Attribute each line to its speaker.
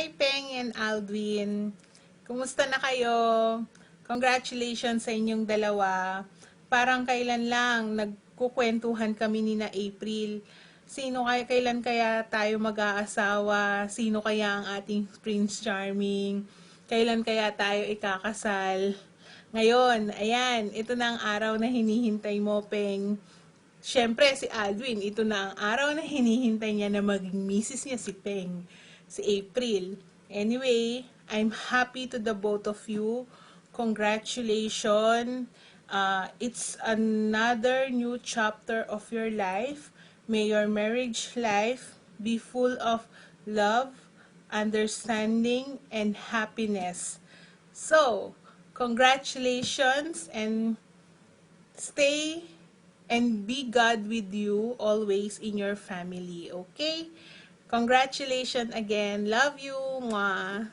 Speaker 1: Hi, Peng and Aldwin. Kumusta na kayo? Congratulations sa inyong dalawa. Parang kailan lang nagkukwentuhan kami ni na April. Kailan kaya tayo mag-aasawa? Sino kaya ang ating Prince Charming? Kailan kaya tayo ikakasal? Ngayon, ayan, ito na ang araw na hinihintay mo, Peng. Siyempre, si Aldwin, ito na ang araw na hinihintay niya na maging misis niya si Peng, si April. Anyway, I'm happy to the both of you. Congratulations. It's another new chapter of your life. May your marriage life be full of love, understanding, and happiness. So, congratulations and stay and be God with you always in your family, okay? Congratulations again. Love you. Mwah.